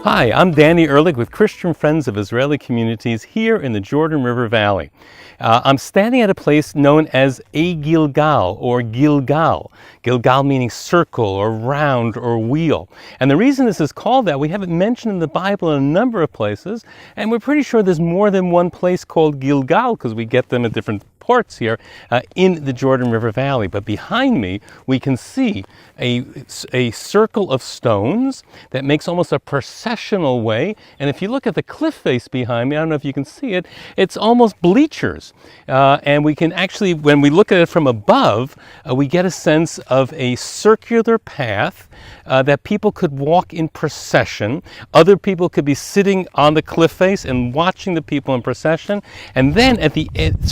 Hi, I'm Danny Ehrlich with Christian Friends of Israeli Communities here in the Jordan River Valley. I'm standing at a place known as a Gilgal or Gilgal. Gilgal meaning circle or round or wheel. And the reason this is called that, we have it mentioned in the Bible in a number of places, and we're pretty sure there's more than one place called Gilgal because we get them at different ports here in the Jordan River Valley. But behind me, we can see a circle of stones that makes almost a processional way. And if you look at the cliff face behind me, I don't know if you can see it, it's almost bleachers. And we can actually, when we look at it from above, we get a sense of a circular path that people could walk in procession. Other people could be sitting on the cliff face and watching the people in procession. And then at the end,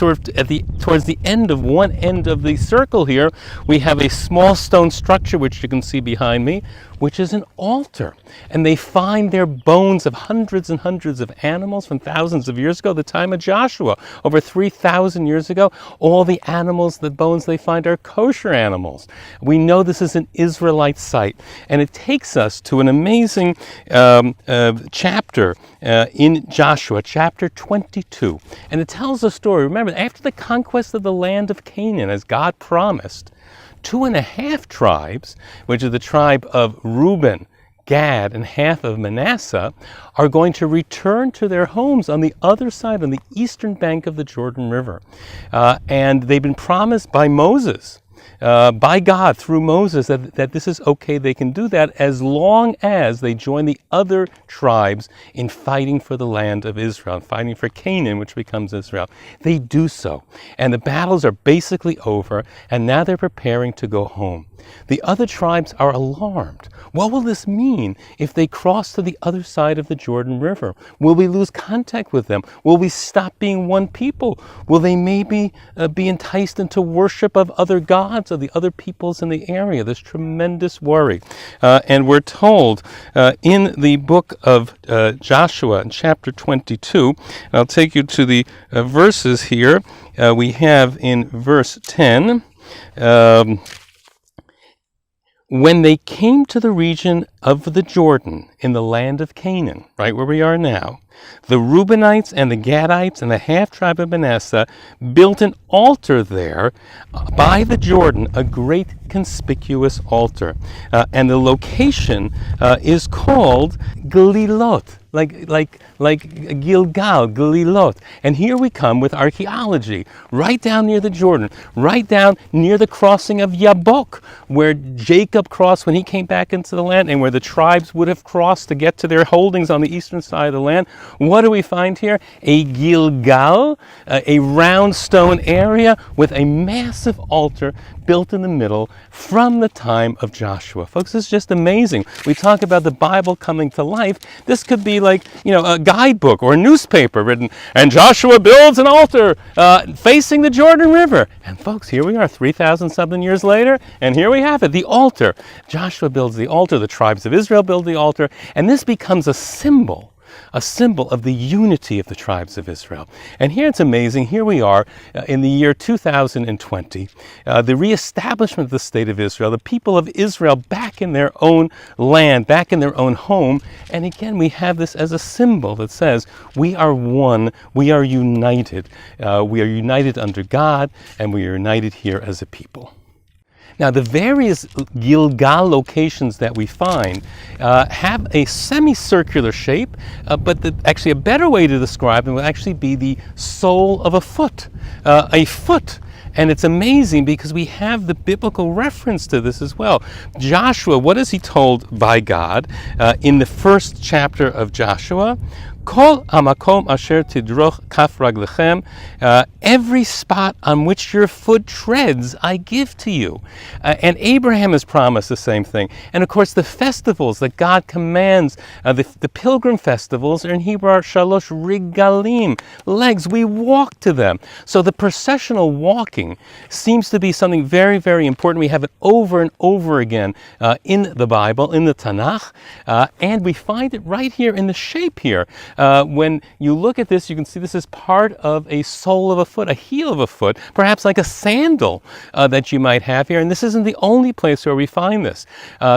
towards the end of one end of the circle here, we have a small stone structure, which you can see behind me, which is an altar. And they find their bones of hundreds and hundreds of animals from thousands of years ago, the time of Joshua, over 3,000 years ago. All the animals, the bones they find are kosher animals. We know this is an Israelite site. And it takes us to an amazing chapter in Joshua, chapter 22. And it tells a story. Remember, after the conquest of the land of Canaan, as God promised, 2.5 tribes, which are the tribe of Reuben, Gad, and half of Manasseh, are going to return to their homes on the other side, on the eastern bank of the Jordan River. And they've been promised by Moses, by God through Moses, that this is okay, they can do that as long as they join the other tribes in fighting for the land of Israel, fighting for Canaan, which becomes Israel. They do so. And the battles are basically over, and now they're preparing to go home. The other tribes are alarmed. What will this mean if they cross to the other side of the Jordan River? Will we lose contact with them? Will we stop being one people? Will they maybe be enticed into worship of other gods or the other peoples in the area? There's tremendous worry. And we're told in the book of Joshua in chapter 22, and I'll take you to the verses here. We have in verse 10, when they came to the region of the Jordan in the land of Canaan, right where we are now, the Reubenites and the Gadites and the half-tribe of Manasseh built an altar there by the Jordan, a great conspicuous altar. And the location is called Galilot, like Gilgal, Galilot. And here we come with archaeology, right down near the Jordan, right down near the crossing of Yabok, where Jacob crossed when he came back into the land, and where the tribes would have crossed to get to their holdings on the eastern side of the land. What do we find here? A Gilgal, a round stone area with a massive altar built in the middle from the time of Joshua. Folks, this is just amazing. We talk about the Bible coming to life. This could be like, a guidebook or a newspaper written, and Joshua builds an altar facing the Jordan River. And folks, here we are 3,000 something years later, and here we have it, the altar. Joshua builds the altar, the tribes of Israel build the altar, and this becomes a symbol of the unity of the tribes of Israel. And here it's amazing. Here we are in the year 2020, the reestablishment of the state of Israel, the people of Israel back in their own land, back in their own home. And again, we have this as a symbol that says we are one, we are united. We are united under God, and we are united here as a people. Now, the various Gilgal locations that we find have a semicircular shape, but actually a better way to describe them would actually be the sole of a foot. And it's amazing because we have the biblical reference to this as well. Joshua, what is he told by God in the first chapter of Joshua? Kol hamakom asher tidroch kaf raglechem, every spot on which your foot treads, I give to you. And Abraham has promised the same thing. And of course, the festivals that God commands, the pilgrim festivals, are in Hebrew are shalosh rigalim, legs. We walk to them. So the processional walking seems to be something very, very important. We have it over and over again in the Bible, in the Tanakh, and we find it right here in the shape here. When you look at this, you can see this is part of a sole of a foot, a heel of a foot, perhaps like a sandal that you might have here. And this isn't the only place where we find this.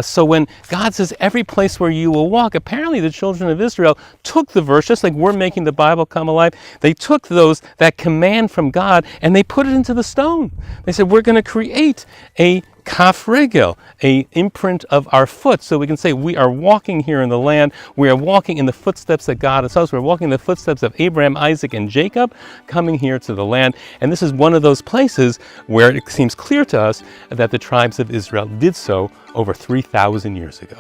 So when God says every place where you will walk, apparently the children of Israel took the verse, just like we're making the Bible come alive. They took that command from God, and they put it into the stone. They said, we're going to create a kaf regel, a imprint of our foot, so we can say we are walking here in the land. We are walking in the footsteps that God has us. We're walking in the footsteps of Abraham, Isaac, and Jacob, coming here to the land. And this is one of those places where it seems clear to us that the tribes of Israel did so over 3,000 years ago.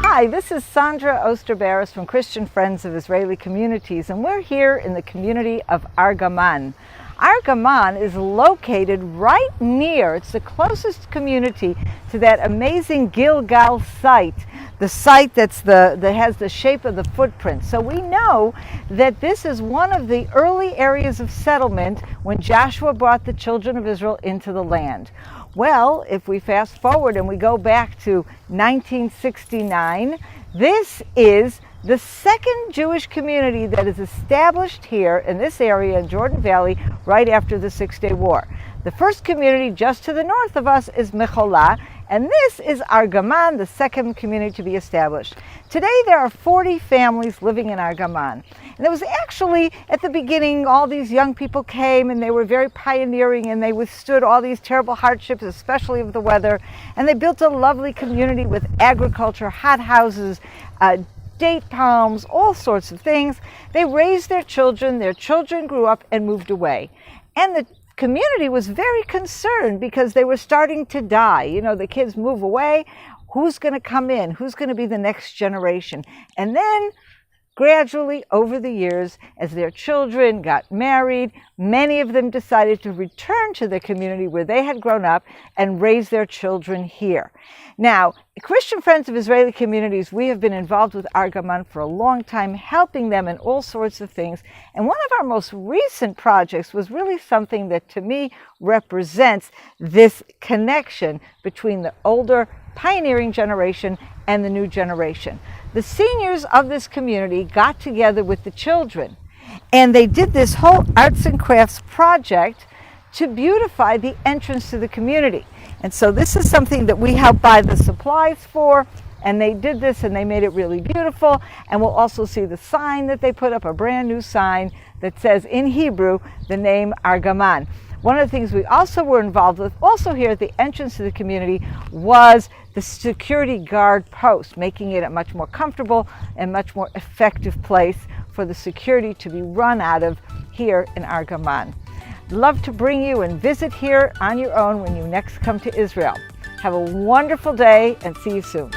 Hi, this is Sandra Osterbaris from Christian Friends of Israeli Communities, and we're here in the community of Argaman. Argaman is located right near, it's the closest community to that amazing Gilgal site, the site that has the shape of the footprint. So we know that this is one of the early areas of settlement when Joshua brought the children of Israel into the land. Well, if we fast forward and we go back to 1969, this is the second Jewish community that is established here in this area in Jordan Valley right after the Six-Day War. The first community just to the north of us is Mecholah, and this is Argaman, the second community to be established. Today there are 40 families living in Argaman. And it was actually, at the beginning, all these young people came and they were very pioneering and they withstood all these terrible hardships, especially of the weather. And they built a lovely community with agriculture, hot houses, date palms, all sorts of things. They raised their children grew up and moved away. And the community was very concerned because they were starting to die. You know, the kids move away. Who's going to come in? Who's going to be the next generation? And then gradually over the years, as their children got married, many of them decided to return to the community where they had grown up and raise their children here. Now, Christian Friends of Israeli Communities, we have been involved with Argaman for a long time, helping them in all sorts of things. And one of our most recent projects was really something that to me represents this connection between the older pioneering generation and the new generation. The seniors of this community got together with the children, and they did this whole arts and crafts project to beautify the entrance to the community. And so this is something that we help buy the supplies for, and they did this and they made it really beautiful. And we'll also see the sign that they put up, a brand new sign that says in Hebrew the name Argaman. One of the things we also were involved with, also here at the entrance to the community, was the security guard post, making it a much more comfortable and much more effective place for the security to be run out of here in Argaman. Love to bring you and visit here on your own when you next come to Israel. Have a wonderful day and see you soon.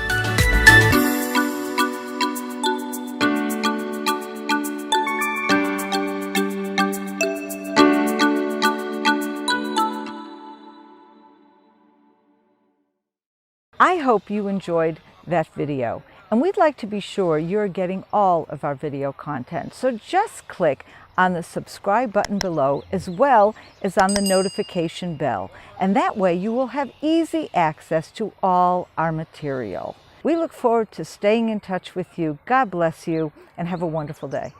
I hope you enjoyed that video, and we'd like to be sure you're getting all of our video content. So just click on the subscribe button below as well as on the notification bell, and that way you will have easy access to all our material. We look forward to staying in touch with you. God bless you and have a wonderful day.